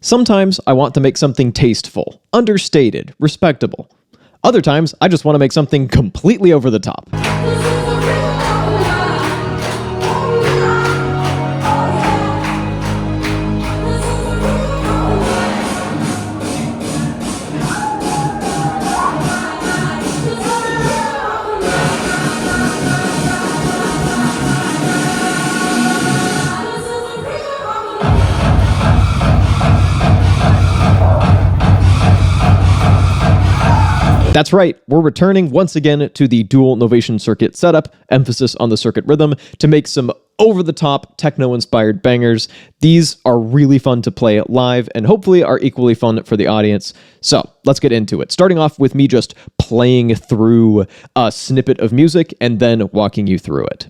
Sometimes I want to make something tasteful, understated, respectable. Other times, I just want to make something completely over the top. That's right, we're returning once again to the dual Novation circuit setup, emphasis on the circuit rhythm, to make some over-the-top techno-inspired bangers. These are really fun to play live and hopefully are equally fun for the audience. So let's get into it, starting off with me just playing through a snippet of music and then walking you through it.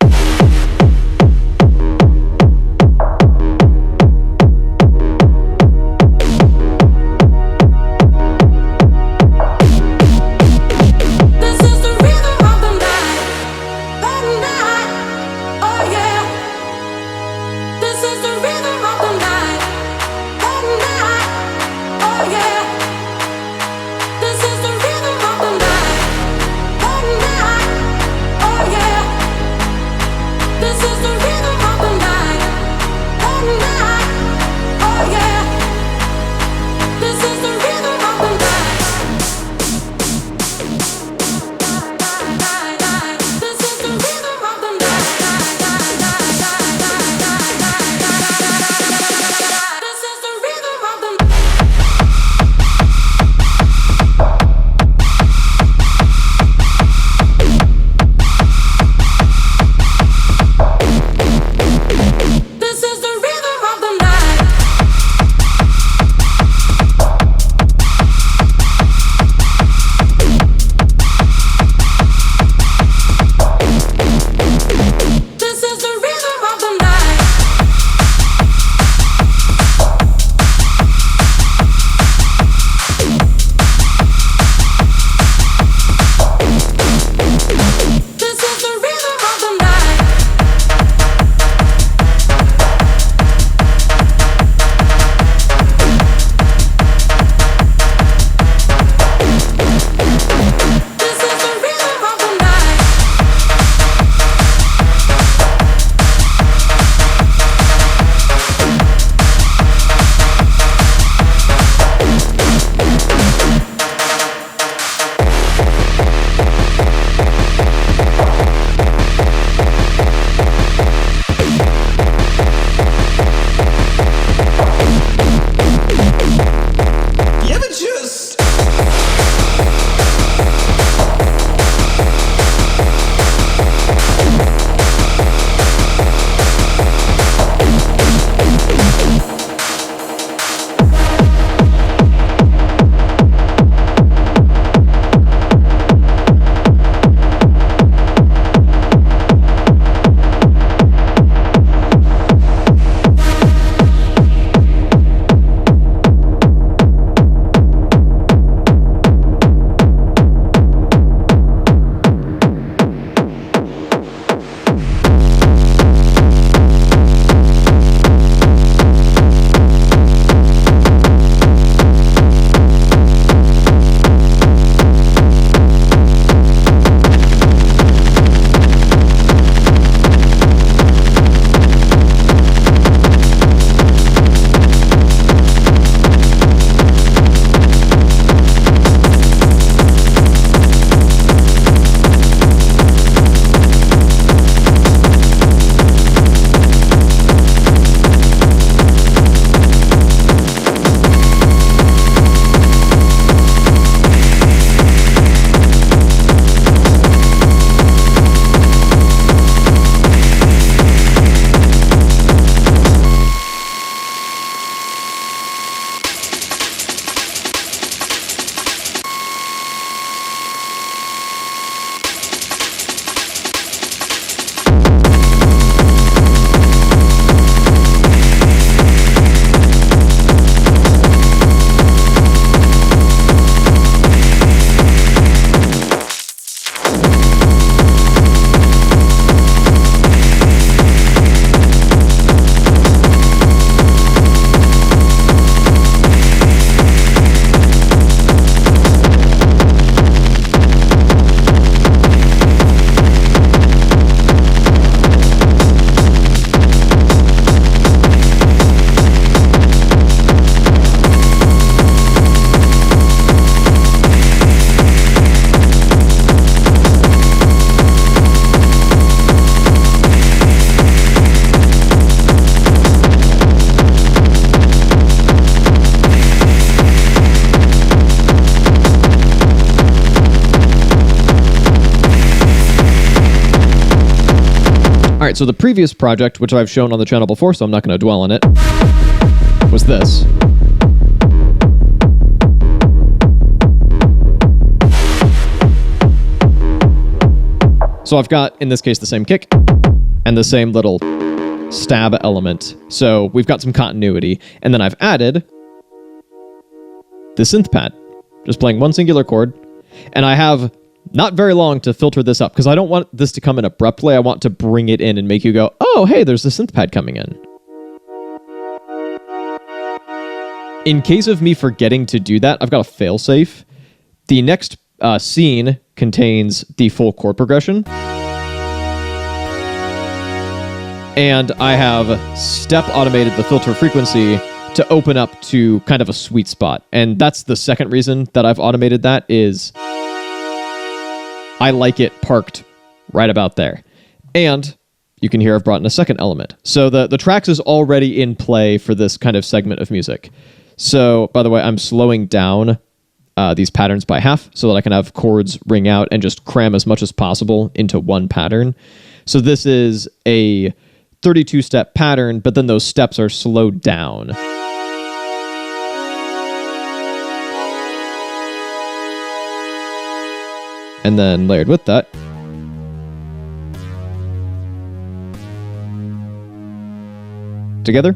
right, so the previous project, which I've shown on the channel before, so I'm not going to dwell on it, was this. So I've got, in this case, the same kick and the same little stab element. So we've got some continuity. And then I've added the synth pad, just playing one singular chord. And I have not very long to filter this up because I don't want this to come in abruptly. I want to bring it in and make you go, oh, hey, there's the synth pad coming in. In case of me forgetting to do that, I've got a failsafe. The next scene contains the full chord progression. And I have step automated the filter frequency to open up to kind of a sweet spot. And that's the second reason that I've automated that is I like it parked right about there. And you can hear I've brought in a second element. So the tracks is already in play for this kind of segment of music. So, by the way, I'm slowing down these patterns by half so that I can have chords ring out and just cram as much as possible into one pattern. So this is a 32-step pattern, but then those steps are slowed down. And then layered with that, together.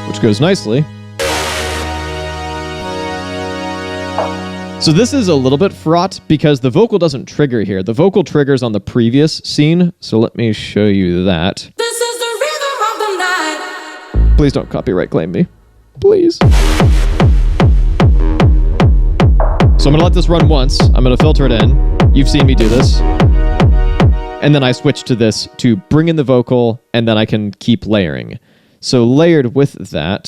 Which goes nicely. So this is a little bit fraught because the vocal doesn't trigger here. The vocal triggers on the previous scene. So let me show you that. This is the rhythm of the night. Please don't copyright claim me. Please. So I'm going to let this run once. I'm going to filter it in. You've seen me do this. And then I switch to this to bring in the vocal, and then I can keep layering. So layered with that,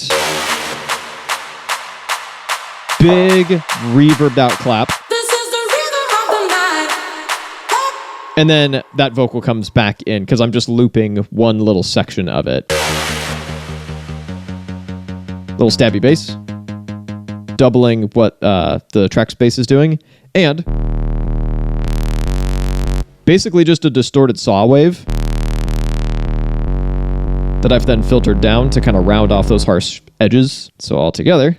big reverbed out clap. This is the rhythm of the night. And then that vocal comes back in because I'm just looping one little section of it. Little stabby bass, doubling what the track space is doing, and basically just a distorted saw wave that I've then filtered down to kind of round off those harsh edges. So all together.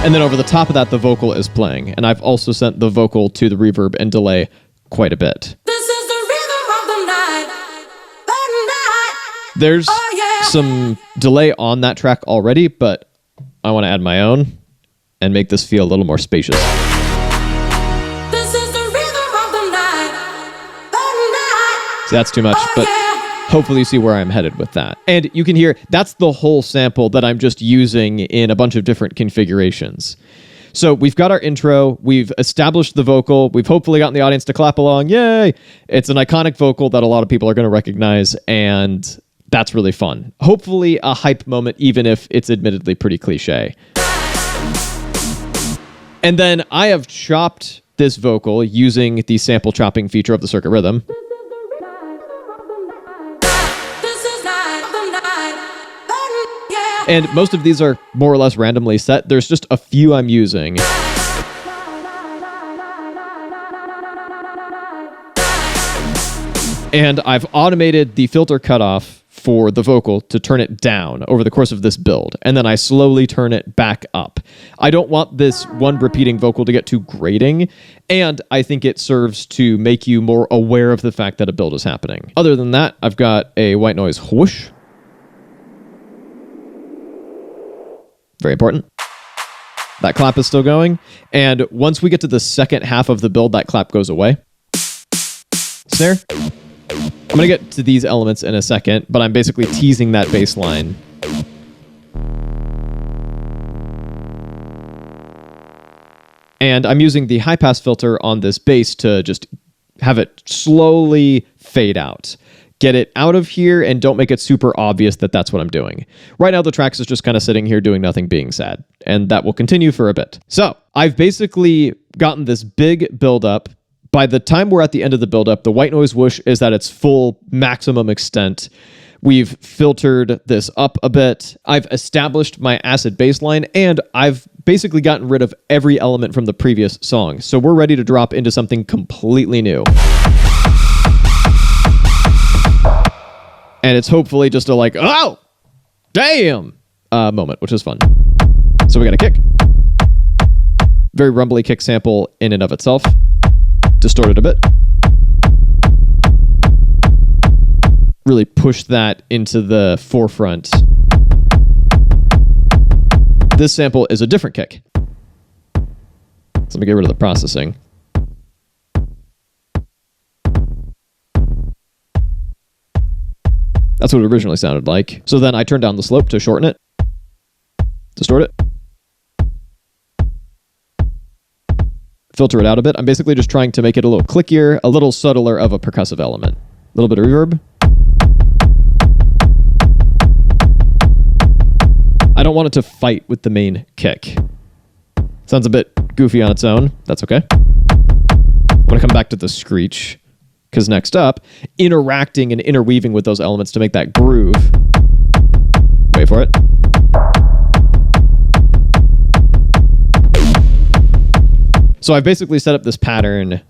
And then over the top of that, the vocal is playing. And I've also sent the vocal to the reverb and delay quite a bit. This is the rhythm of the night. The night. There's some delay on that track already, but I want to add my own and make this feel a little more spacious. This is the rhythm of the night. The night. See, that's too much, but hopefully you see where I'm headed with that. And you can hear that's the whole sample that I'm just using in a bunch of different configurations. So we've got our intro, we've established the vocal, we've hopefully gotten the audience to clap along, yay! It's an iconic vocal that a lot of people are going to recognize, and that's really fun. Hopefully a hype moment, even if it's admittedly pretty cliche. And then I have chopped this vocal using the sample chopping feature of the Circuit Rhythm. And most of these are more or less randomly set. There's just a few I'm using. And I've automated the filter cutoff for the vocal to turn it down over the course of this build. And then I slowly turn it back up. I don't want this one repeating vocal to get too grating. And I think it serves to make you more aware of the fact that a build is happening. Other than that, I've got a white noise whoosh. Very important. That clap is still going. And once we get to the second half of the build, that clap goes away. Snare. I'm going to get to these elements in a second, but I'm basically teasing that bass line. And I'm using the high pass filter on this bass to just have it slowly fade out. Get it out of here and don't make it super obvious that that's what I'm doing. Right now, the tracks is just kind of sitting here doing nothing, being sad. And that will continue for a bit. So I've basically gotten this big buildup. By the time we're at the end of the buildup, the white noise whoosh is at its full maximum extent. We've filtered this up a bit. I've established my acid bass line, and I've basically gotten rid of every element from the previous song, so we're ready to drop into something completely new. And it's hopefully just a like, oh, damn moment, which is fun. So we got a kick. Very rumbly kick sample in and of itself. Distorted a bit. Really push that into the forefront. This sample is a different kick. So let me get rid of the processing. That's what it originally sounded like. So then I turned down the slope to shorten it. Distort it. Filter it out a bit. I'm basically just trying to make it a little clickier, a little subtler of a percussive element. A little bit of reverb. I don't want it to fight with the main kick. Sounds a bit goofy on its own. That's okay. I'm going to come back to the screech, because next up, interacting and interweaving with those elements to make that groove. Wait for it. So I've basically set up this pattern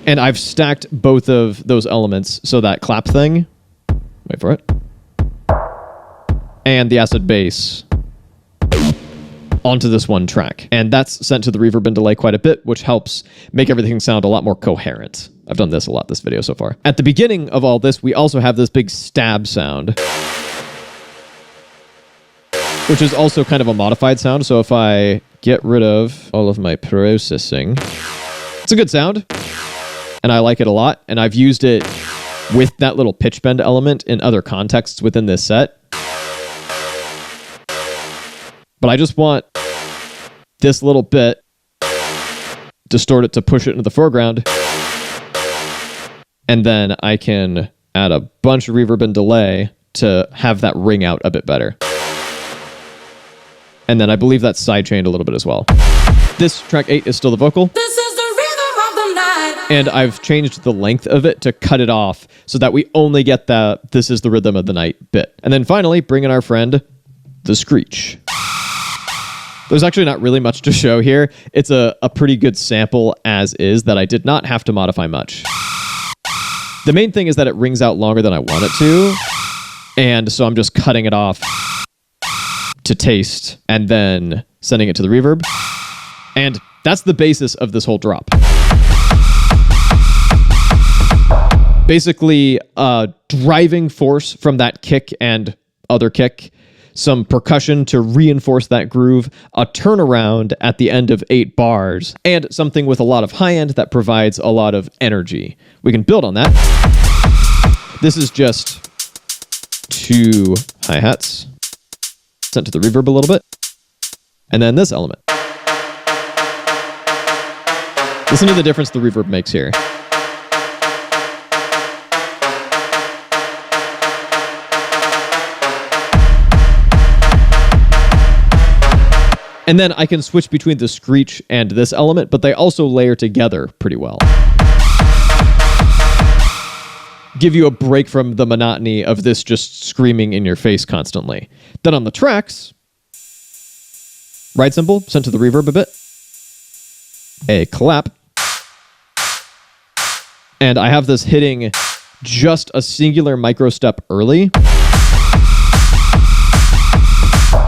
and I've stacked both of those elements, so that clap thing, wait for it, and the acid bass onto this one track. And that's sent to the reverb and delay quite a bit, which helps make everything sound a lot more coherent. I've done this a lot this video so far. At the beginning of all this, we also have this big stab sound, which is also kind of a modified sound. So if I get rid of all of my processing, it's a good sound, and I like it a lot. And I've used it with that little pitch bend element in other contexts within this set. But I just want this little bit, distort it to push it into the foreground, and then I can add a bunch of reverb and delay to have that ring out a bit better. And then I believe that's sidechained a little bit as well. This track 8 is still the vocal. This is the rhythm of the night. And I've changed the length of it to cut it off so that we only get the "this is the rhythm of the night" bit. And then finally, bring in our friend, the screech. There's actually not really much to show here. It's a pretty good sample as is that I did not have to modify much. The main thing is that it rings out longer than I want it to, and so I'm just cutting it off to taste and then sending it to the reverb. And that's the basis of this whole drop. Basically, a driving force from that kick and other kick, some percussion to reinforce that groove, a turnaround at the end of 8 bars, and something with a lot of high end that provides a lot of energy. We can build on that. This is just 2 hi-hats, sent to the reverb a little bit, and then this element. Listen to the difference the reverb makes here. And then I can switch between the screech and this element, but they also layer together pretty well. Give you a break from the monotony of this just screaming in your face constantly. Then on the tracks, ride cymbal, sent to the reverb a bit, a clap, and I have this hitting just a singular micro step early.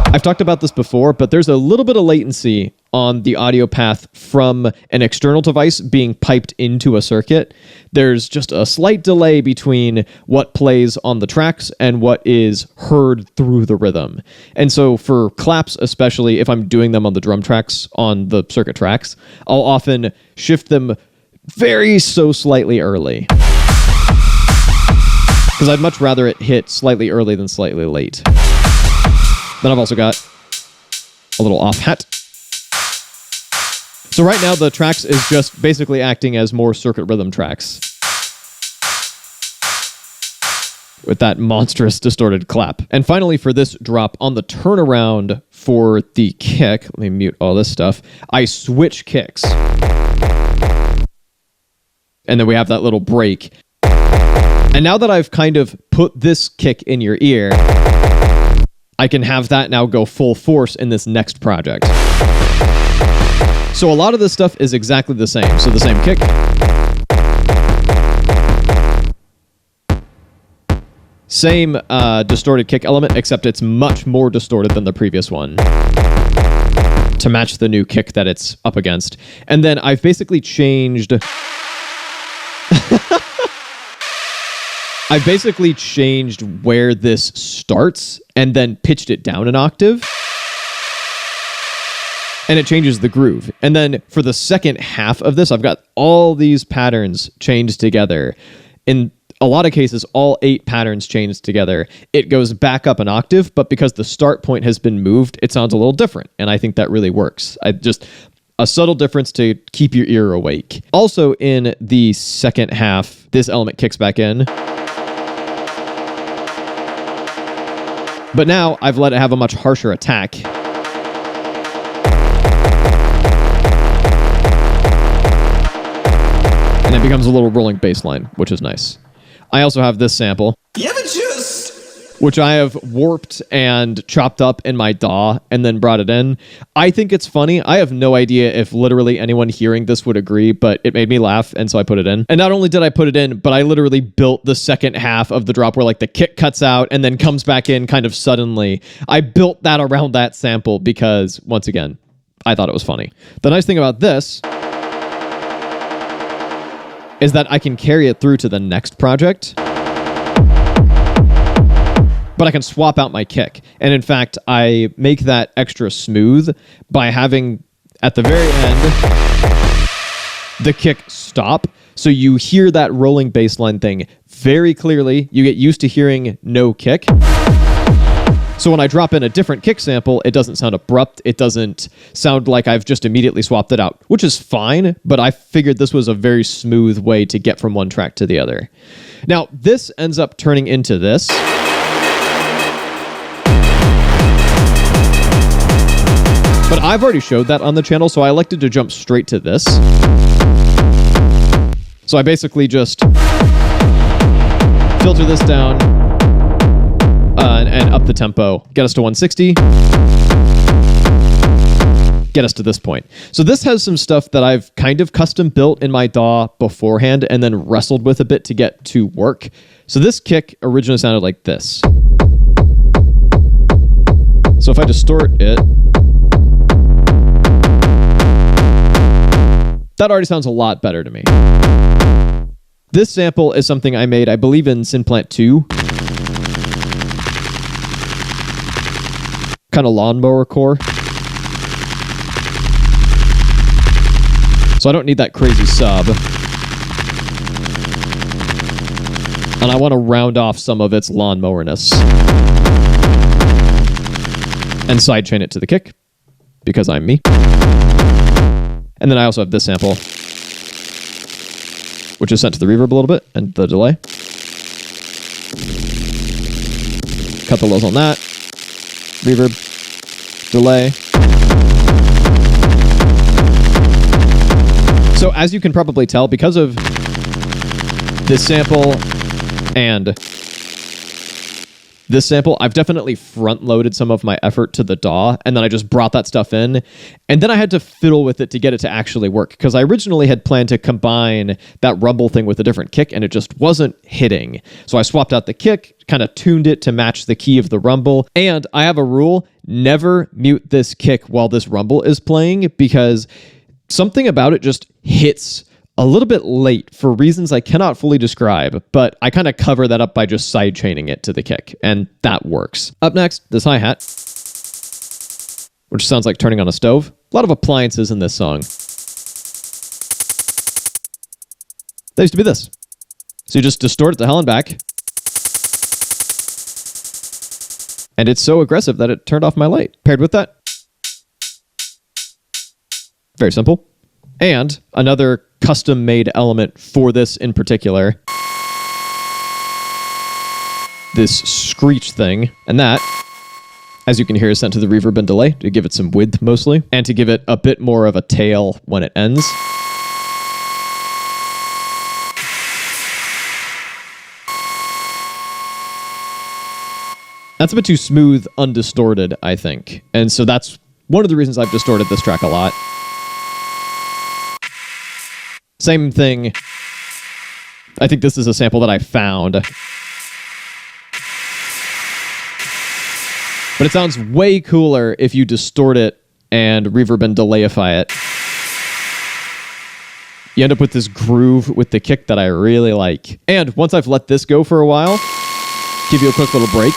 I've talked about this before, but there's a little bit of latency on the audio path from an external device being piped into a circuit. There's just a slight delay between what plays on the tracks and what is heard through the rhythm. And so for claps, especially if I'm doing them on the drum tracks, on the circuit tracks, I'll often shift them very so slightly early. Because I'd much rather it hit slightly early than slightly late. Then I've also got a little off hat. So right now the tracks is just basically acting as more circuit rhythm tracks with that monstrous distorted clap. And finally for this drop on the turnaround for the kick, let me mute all this stuff, I switch kicks. And then we have that little break. And now that I've kind of put this kick in your ear, I can have that now go full force in this next project. So a lot of this stuff is exactly the same. So the same kick. Same distorted kick element, except it's much more distorted than the previous one to match the new kick that it's up against. And then I've basically changed... I've basically changed where this starts and then pitched it down an octave. And it changes the groove. And then for the second half of this, I've got all these patterns chained together. In a lot of cases, all 8 patterns chained together. It goes back up an octave, but because the start point has been moved, it sounds a little different. And I think that really works. A subtle difference to keep your ear awake. Also in the second half, this element kicks back in. But now I've let it have a much harsher attack. And it becomes a little rolling bass line, which is nice. I also have this sample, which I have warped and chopped up in my DAW and then brought it in. I think it's funny. I have no idea if literally anyone hearing this would agree, but it made me laugh, and so I put it in. And not only did I put it in, but I literally built the second half of the drop where like the kick cuts out and then comes back in kind of suddenly. I built that around that sample because, once again, I thought it was funny. The nice thing about this is that I can carry it through to the next project, but I can swap out my kick. And in fact, I make that extra smooth by having, at the very end, the kick stop. So you hear that rolling bass line thing very clearly. You get used to hearing no kick. So when I drop in a different kick sample, it doesn't sound abrupt. It doesn't sound like I've just immediately swapped it out, which is fine, but I figured this was a very smooth way to get from one track to the other. Now, this ends up turning into this. But I've already showed that on the channel, so I elected to jump straight to this. So I basically just filter this down and up the tempo, get us to 160, get us to this point. So this has some stuff that I've kind of custom built in my DAW beforehand and then wrestled with a bit to get to work. So this kick originally sounded like this. So if I distort it, that already sounds a lot better to me. This sample is something I made, I believe, in Synplant 2. Kind of lawnmower core. So I don't need that crazy sub. And I want to round off some of its lawnmowerness. And sidechain it to the kick, because I'm me. And then I also have this sample, which is sent to the reverb a little bit, and the delay. Cut the lows on that. Reverb. Delay. So as you can probably tell, because of this sample and this sample, I've definitely front-loaded some of my effort to the DAW, and then I just brought that stuff in, and then I had to fiddle with it to get it to actually work, because I originally had planned to combine that rumble thing with a different kick, and it just wasn't hitting. So I swapped out the kick, kind of tuned it to match the key of the rumble, and I have a rule: never mute this kick while this rumble is playing, because something about it just hits a little bit late for reasons I cannot fully describe, but I kind of cover that up by just sidechaining it to the kick, and that works. Up next, this hi-hat, which sounds like turning on a stove. A lot of appliances in this song. That used to be this. So you just distort it to hell and back, and it's so aggressive that it turned off my light. Paired with that, very simple. And another custom-made element for this in particular, this screech thing, and that, as you can hear, is sent to the reverb and delay to give it some width mostly, and to give it a bit more of a tail when it ends. That's a bit too smooth, undistorted, I think. And so that's one of the reasons I've distorted this track a lot. Same thing. I think this is a sample that I found. But it sounds way cooler if you distort it and reverb and delayify it. You end up with this groove with the kick that I really like. And once I've let this go for a while, give you a quick little break.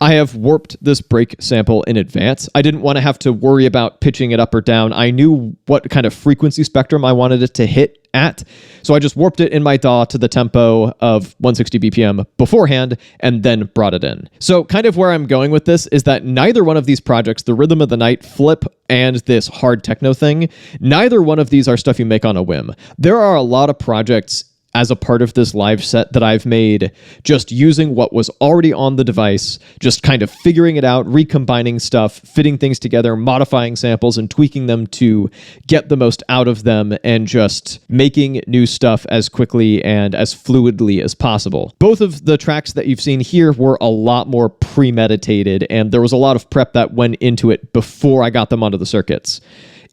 I have warped this break sample in advance. I didn't want to have to worry about pitching it up or down. I knew what kind of frequency spectrum I wanted it to hit at, so I just warped it in my DAW to the tempo of 160 BPM beforehand and then brought it in. So kind of where I'm going with this is that neither one of these projects, the Rhythm of the Night Flip and this hard techno thing, neither one of these are stuff you make on a whim. There are a lot of projects as a part of this live set that I've made, just using what was already on the device, just kind of figuring it out, recombining stuff, fitting things together, modifying samples, and tweaking them to get the most out of them, and just making new stuff as quickly and as fluidly as possible. Both of the tracks that you've seen here were a lot more premeditated, and there was a lot of prep that went into it before I got them onto the circuits.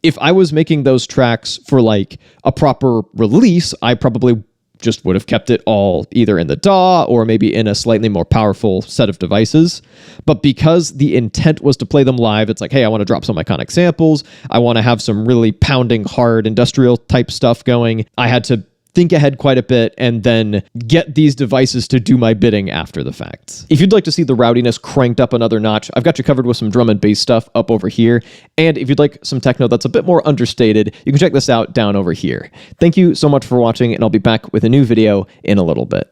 If I was making those tracks for like a proper release, I probably just would have kept it all either in the DAW or maybe in a slightly more powerful set of devices. But because the intent was to play them live, it's like, hey, I want to drop some iconic samples. I want to have some really pounding, hard industrial type stuff going. I had to think ahead quite a bit and then get these devices to do my bidding after the fact. If you'd like to see the rowdiness cranked up another notch, I've got you covered with some drum and bass stuff up over here. And if you'd like some techno that's a bit more understated, you can check this out down over here. Thank you so much for watching, and I'll be back with a new video in a little bit.